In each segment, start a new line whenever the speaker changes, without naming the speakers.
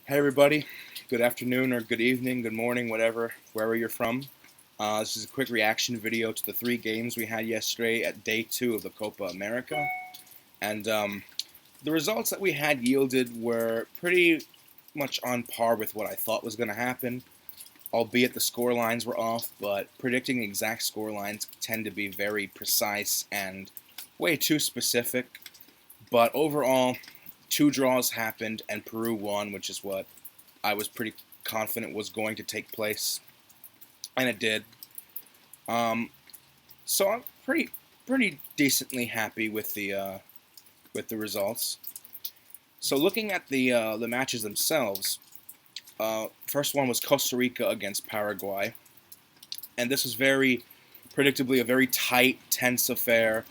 Hey everybody, good afternoon or good evening, good morning, whatever, wherever you're from. This is a quick reaction video to the three games we had yesterday at day 2 of the Copa America. And the results that we had yielded were pretty much on par with what I thought was going to happen, albeit the score lines were off, but predicting exact score lines tend to be very precise and way too specific. But overall, two draws happened and Peru won, which is what I was pretty confident was going to take place, and it did. Um, so I'm pretty decently happy with the results. So looking at the matches themselves, first one was Costa Rica against Paraguay, and this was very predictably a very tight, tense affair.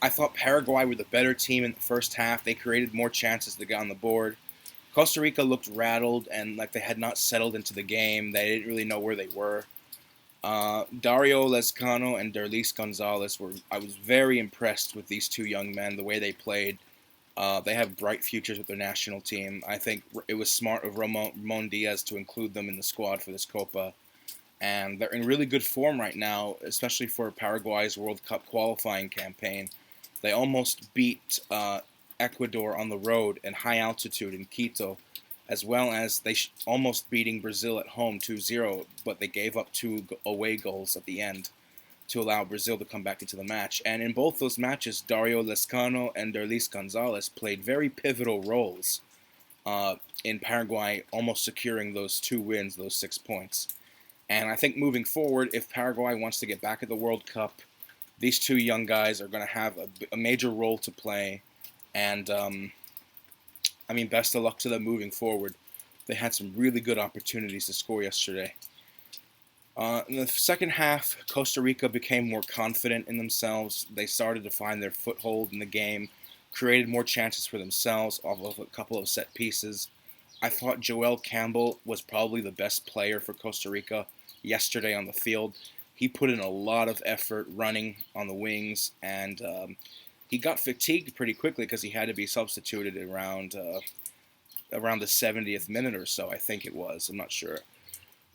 I thought Paraguay were the better team in the first half. They created more chances to get on the board. Costa Rica looked rattled and like they had not settled into the game. They didn't really know where they were. Dario Lezcano and Derlis Gonzalez I was very impressed with these two young men, the way they played. They have bright futures with their national team. I think it was smart of Ramon Diaz to include them in the squad for this Copa. And they're in really good form right now, especially for Paraguay's World Cup qualifying campaign. They almost beat Ecuador on the road in high altitude in Quito, as well as almost beating Brazil at home 2-0, but they gave up two away goals at the end to allow Brazil to come back into the match. And in both those matches, Dario Lezcano and Derlis Gonzalez played very pivotal roles in Paraguay almost securing those two wins, those 6 points. And I think moving forward, if Paraguay wants to get back at the World Cup, these two young guys are going to have a major role to play. And, best of luck to them moving forward. They had some really good opportunities to score yesterday. In the second half, Costa Rica became more confident in themselves. They started to find their foothold in the game, created more chances for themselves off of a couple of set pieces. I thought Joel Campbell was probably the best player for Costa Rica yesterday on the field. He put in a lot of effort running on the wings, and he got fatigued pretty quickly because he had to be substituted around the 70th minute or so, I think it was. I'm not sure.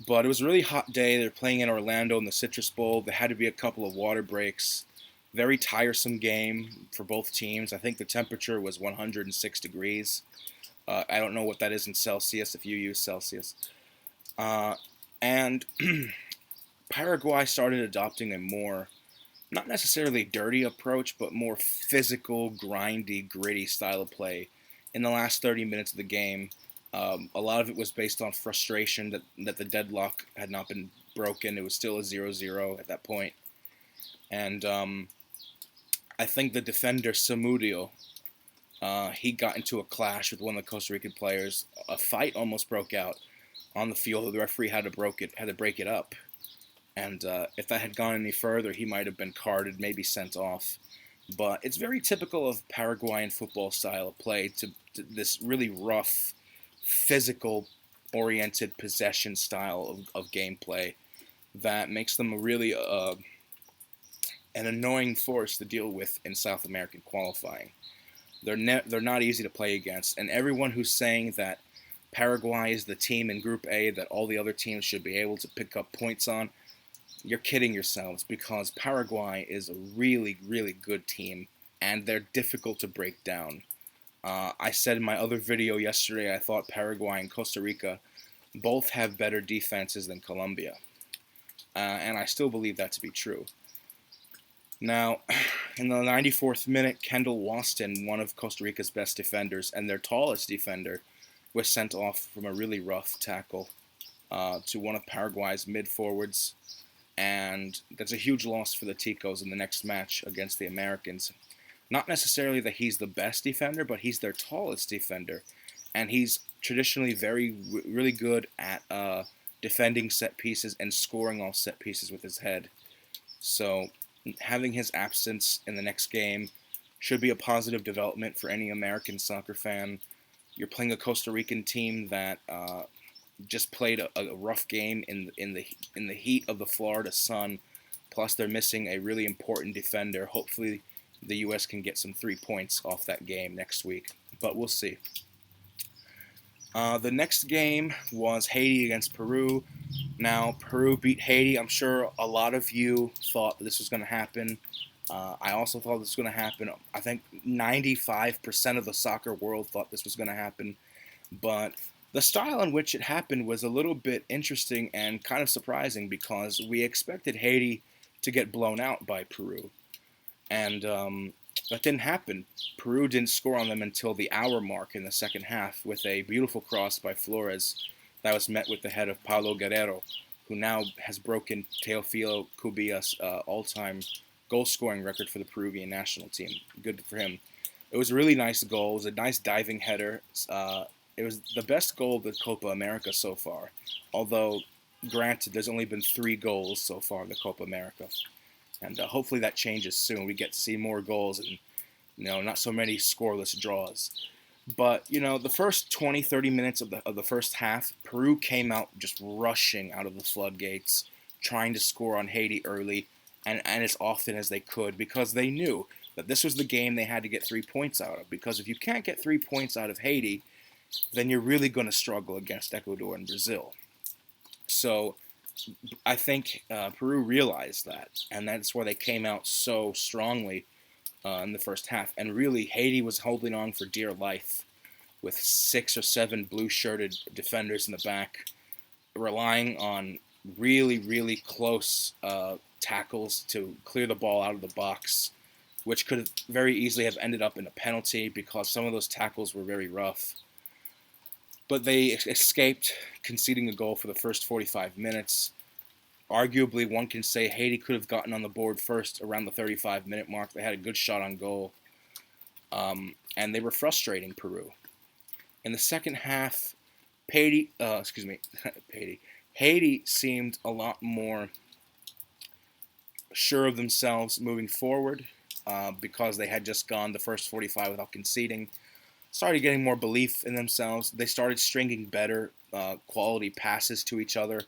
But it was a really hot day. They're playing in Orlando in the Citrus Bowl. There had to be a couple of water breaks. Very tiresome game for both teams. I think the temperature was 106 degrees. I don't know what that is in Celsius if you use Celsius. And Paraguay started adopting a more, not necessarily dirty approach, but more physical, grindy, gritty style of play in the last 30 minutes of the game. A lot of it was based on frustration that the deadlock had not been broken. It was still a 0-0 at that point. And I think the defender, Samudio, he got into a clash with one of the Costa Rican players. A fight almost broke out on the field. The referee had to break it up. And if that had gone any further, he might have been carded, maybe sent off. But it's very typical of Paraguayan football style of play to this really rough, physical-oriented possession style of gameplay that makes them really an annoying force to deal with in South American qualifying. They're not easy to play against, and everyone who's saying that Paraguay is the team in Group A that all the other teams should be able to pick up points on, you're kidding yourselves, because Paraguay is a really, really good team, and they're difficult to break down. I said in my other video yesterday I thought Paraguay and Costa Rica both have better defenses than Colombia, and I still believe that to be true. Now, in the 94th minute, Kendall Waston, one of Costa Rica's best defenders and their tallest defender, was sent off from a really rough tackle to one of Paraguay's mid-forwards. And that's a huge loss for the Ticos in the next match against the Americans. Not necessarily that he's the best defender, but he's their tallest defender. And he's traditionally really good at defending set pieces and scoring off set pieces with his head. So having his absence in the next game should be a positive development for any American soccer fan. You're playing a Costa Rican team that just played a rough game in the heat of the Florida sun. Plus, they're missing a really important defender. Hopefully, the U.S. can get some 3 points off that game next week, but we'll see. The next game was Haiti against Peru. Now, Peru beat Haiti. I'm sure a lot of you thought that this was going to happen. I also thought this was going to happen. I think 95% of the soccer world thought this was going to happen. But the style in which it happened was a little bit interesting and kind of surprising because we expected Haiti to get blown out by Peru. And that didn't happen. Peru didn't score on them until the hour mark in the second half with a beautiful cross by Flores that was met with the head of Paulo Guerrero, who now has broken Teofilo Cubilla's all-time goal-scoring record for the Peruvian national team. Good for him. It was a really nice goal. It was a nice diving header. It was the best goal of the Copa America so far, although, granted, there's only been 3 goals so far in the Copa America. And hopefully that changes soon. We get to see more goals and not so many scoreless draws. But the first 20, 30 minutes of the first half, Peru came out just rushing out of the floodgates, trying to score on Haiti early and as often as they could because they knew that this was the game they had to get 3 points out of. Because if you can't get 3 points out of Haiti, then you're really going to struggle against Ecuador and Brazil. So I think Peru realized that, and that's why they came out so strongly in the first half. And really, Haiti was holding on for dear life with 6 or 7 blue-shirted defenders in the back, relying on really, really close tackles to clear the ball out of the box, which could very easily have ended up in a penalty because some of those tackles were very rough. But they escaped conceding a goal for the first 45 minutes. Arguably, one can say Haiti could have gotten on the board first around the 35-minute mark. They had a good shot on goal, and they were frustrating Peru. In the second half, Haiti seemed a lot more sure of themselves moving forward because they had just gone the first 45 without conceding. Started getting more belief in themselves. They started stringing better quality passes to each other.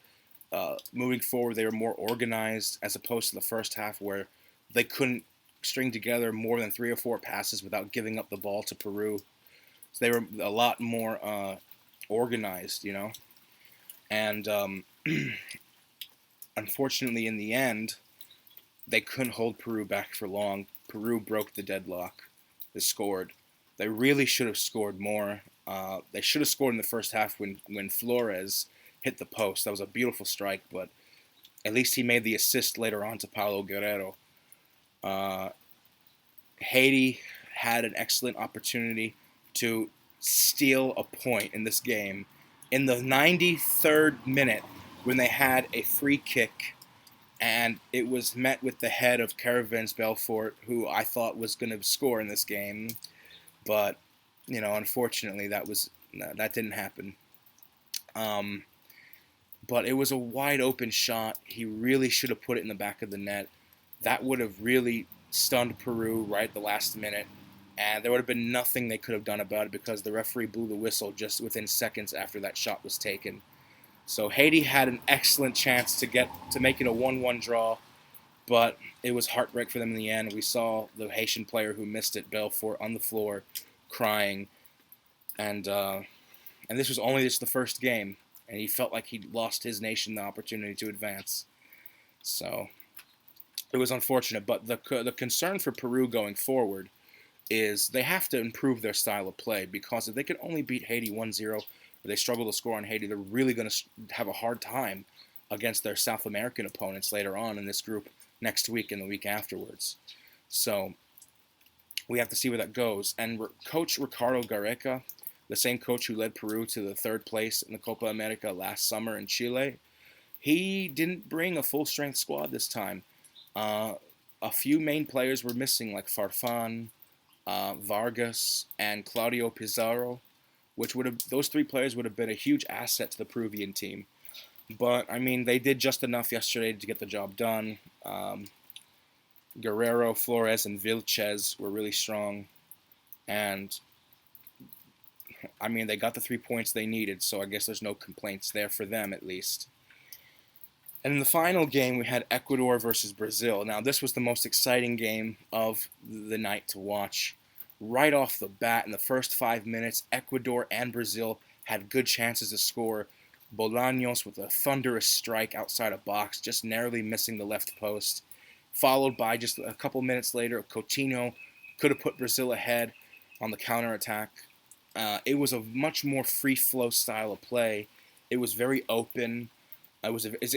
Moving forward, they were more organized as opposed to the first half where they couldn't string together more than 3 or 4 passes without giving up the ball to Peru. So they were a lot more organized, And unfortunately, in the end, they couldn't hold Peru back for long. Peru broke the deadlock. They scored. They really should have scored more. They should have scored in the first half when Flores hit the post. That was a beautiful strike, but at least he made the assist later on to Paulo Guerrero. Haiti had an excellent opportunity to steal a point in this game in the 93rd minute when they had a free kick, and it was met with the head of Caravans Belfort, who I thought was going to score in this game. But, unfortunately, that didn't happen. But it was a wide open shot. He really should have put it in the back of the net. That would have really stunned Peru right at the last minute. And there would have been nothing they could have done about it because the referee blew the whistle just within seconds after that shot was taken. So Haiti had an excellent chance to make it a 1-1 draw. But it was heartbreak for them in the end. We saw the Haitian player who missed it, Belfort, on the floor, crying. And this was only just the first game. And he felt like he'd lost his nation the opportunity to advance. So it was unfortunate. But the concern for Peru going forward is they have to improve their style of play. Because if they could only beat Haiti 1-0, or they struggle to score on Haiti, they're really going to have a hard time against their South American opponents later on in this group next week and the week afterwards. So we have to see where that goes. And Coach Ricardo Gareca, the same coach who led Peru to the 3rd place in the Copa America last summer in Chile, he didn't bring a full-strength squad this time. A few main players were missing, like Farfan, Vargas, and Claudio Pizarro, those 3 players would have been a huge asset to the Peruvian team. But, they did just enough yesterday to get the job done. Guerrero, Flores, and Vilches were really strong. And, they got the 3 points they needed, so I guess there's no complaints there for them, at least. And in the final game, we had Ecuador versus Brazil. Now, this was the most exciting game of the night to watch. Right off the bat, in the first 5 minutes, Ecuador and Brazil had good chances to score. Bolaños with a thunderous strike outside a box, just narrowly missing the left post. Followed by just a couple minutes later, Coutinho could have put Brazil ahead on the counterattack. It was a much more free flow style of play. It was very open. It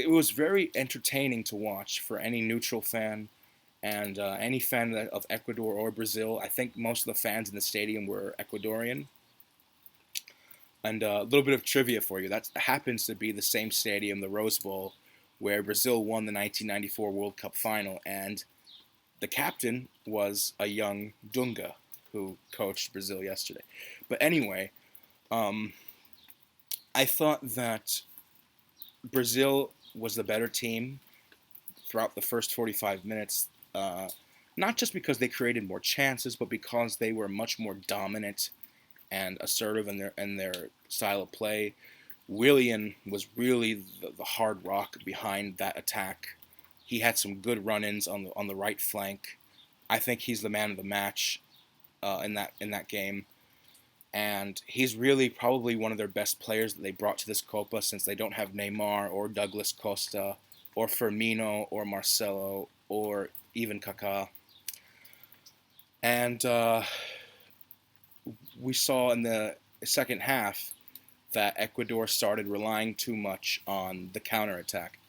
was very entertaining to watch for any neutral fan and any fan of Ecuador or Brazil. I think most of the fans in the stadium were Ecuadorian. And a little bit of trivia for you. That happens to be the same stadium, the Rose Bowl, where Brazil won the 1994 World Cup final. And the captain was a young Dunga who coached Brazil yesterday. But anyway, I thought that Brazil was the better team throughout the first 45 minutes. Not just because they created more chances, but because they were much more dominant and assertive in their style of play. Willian was really the hard rock behind that attack. He had some good run-ins on the right flank. I think he's the man of the match in that game, and he's really probably one of their best players that they brought to this Copa, since they don't have Neymar or Douglas Costa or Firmino or Marcelo or even Kaká. And we saw in the second half that Ecuador started relying too much on the counterattack.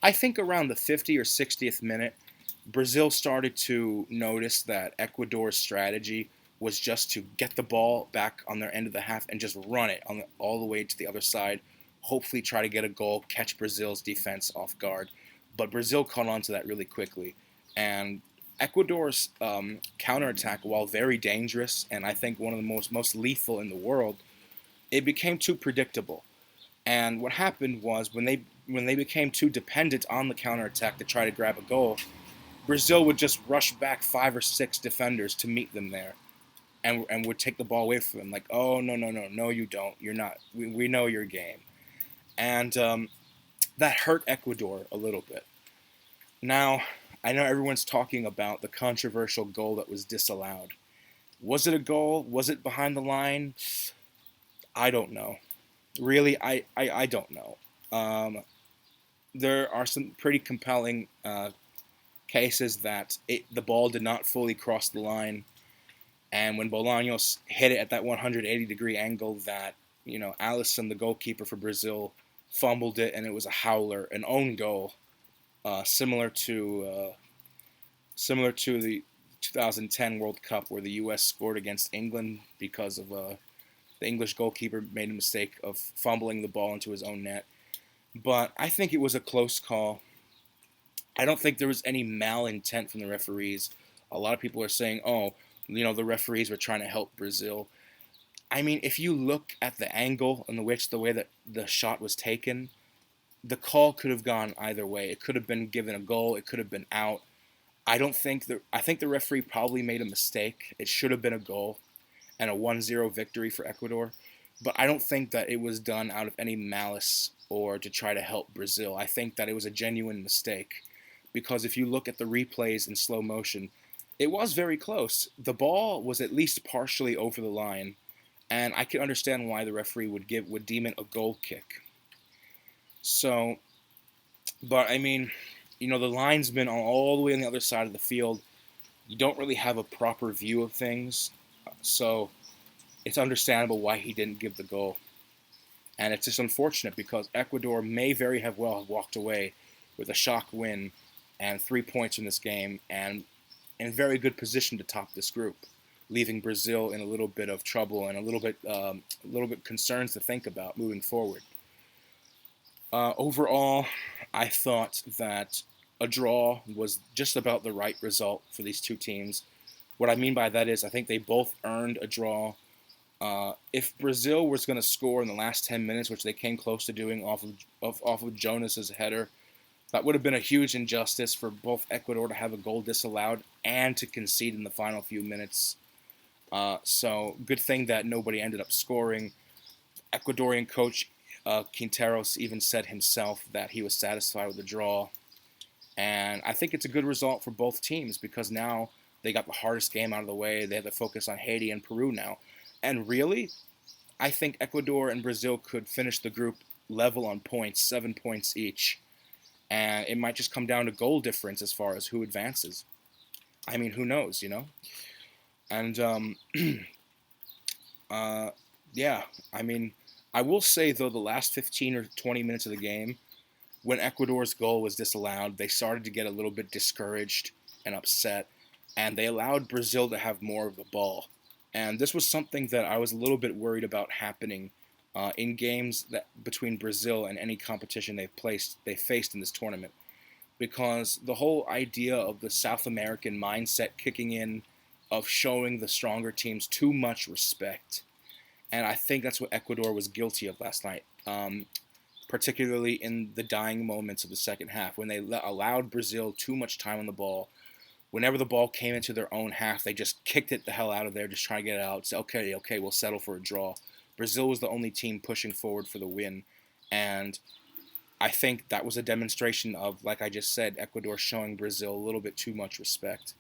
I think around the 50th or 60th minute, Brazil started to notice that Ecuador's strategy was just to get the ball back on their end of the half and just run it all the way to the other side, hopefully try to get a goal, catch Brazil's defense off guard. But Brazil caught on to that really quickly. And Ecuador's counterattack, while very dangerous and I think one of the most lethal in the world, it became too predictable. And what happened was when they became too dependent on the counterattack to try to grab a goal, Brazil would just rush back 5 or 6 defenders to meet them there, and would take the ball away from them. Like, oh, no, you don't. You're not. We know your game. And that hurt Ecuador a little bit. Now, I know everyone's talking about the controversial goal that was disallowed. Was it a goal? Was it behind the line? I don't know. Really, I don't know. There are some pretty compelling cases that the ball did not fully cross the line, and when Bolaños hit it at that 180-degree angle, that Alisson, the goalkeeper for Brazil, fumbled it, and it was a howler, an own goal, similar to the 2010 World Cup where the U.S. scored against England because of the English goalkeeper made a mistake of fumbling the ball into his own net. But I think it was a close call. I don't think there was any malintent from the referees. A lot of people are saying, the referees were trying to help Brazil. I mean, if you look at the angle and the way that the shot was taken, the call could have gone either way. It could have been given a goal. It could have been out. I think the referee probably made a mistake. It should have been a goal and a 1-0 victory for Ecuador. But I don't think that it was done out of any malice or to try to help Brazil. I think that it was a genuine mistake. Because if you look at the replays in slow motion, it was very close. The ball was at least partially over the line, and I can understand why the referee would deem it a goal kick. So, but I mean, the linesman all the way on the other side of the field, you don't really have a proper view of things, so it's understandable why he didn't give the goal. And it's just unfortunate because Ecuador may very well have walked away with a shock win and 3 points in this game, and in very good position to top this group, leaving Brazil in a little bit of trouble and a little bit concerns to think about moving forward. Overall, I thought that a draw was just about the right result for these two teams. What I mean by that is I think they both earned a draw. If Brazil was going to score in the last 10 minutes, which they came close to doing off of Jonas's header, that would have been a huge injustice for both Ecuador to have a goal disallowed and to concede in the final few minutes. So good thing that nobody ended up scoring. Ecuadorian coach Quinteros even said himself that he was satisfied with the draw. And I think it's a good result for both teams because now they got the hardest game out of the way. They have to focus on Haiti and Peru now. And really, I think Ecuador and Brazil could finish the group level on points, 7 points each, and it might just come down to goal difference as far as who advances. I mean, who knows, you know? And uh, yeah, I mean, I will say though, the last 15 or 20 minutes of the game, when Ecuador's goal was disallowed, they started to get a little bit discouraged and upset, and they allowed Brazil to have more of the ball. And this was something that I was a little bit worried about happening in games that between Brazil and any competition they faced in this tournament, because the whole idea of the South American mindset kicking in, of showing the stronger teams too much respect, and I think that's what Ecuador was guilty of last night. Particularly in the dying moments of the second half, when they allowed Brazil too much time on the ball. Whenever the ball came into their own half, they just kicked it the hell out of there, just trying to get it out. Say, okay, we'll settle for a draw. Brazil was the only team pushing forward for the win, and I think that was a demonstration of, like I just said, Ecuador showing Brazil a little bit too much respect.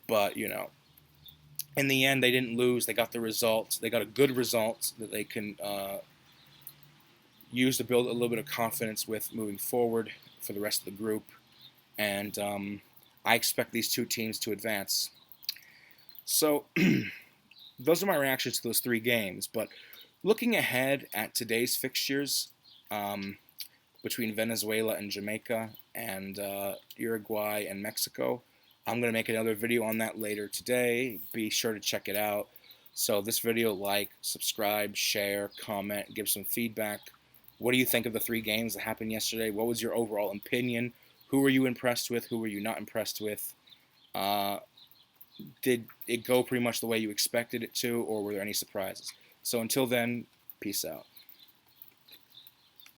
But, you know, in the end, they didn't lose. They got the result. They got a good result that they can use to build a little bit of confidence with moving forward for the rest of the group. And I expect these two teams to advance. So those are my reactions to those three games. But looking ahead at today's fixtures between Venezuela and Jamaica and Uruguay and Mexico, I'm going to make another video on that later today. Be sure to check it out. So this video, like, subscribe, share, comment, give some feedback. What do you think of the three games that happened yesterday? What was your overall opinion? Who were you impressed with? Who were you not impressed with? Did it go pretty much the way you expected it to, or were there any surprises? So until then, peace out.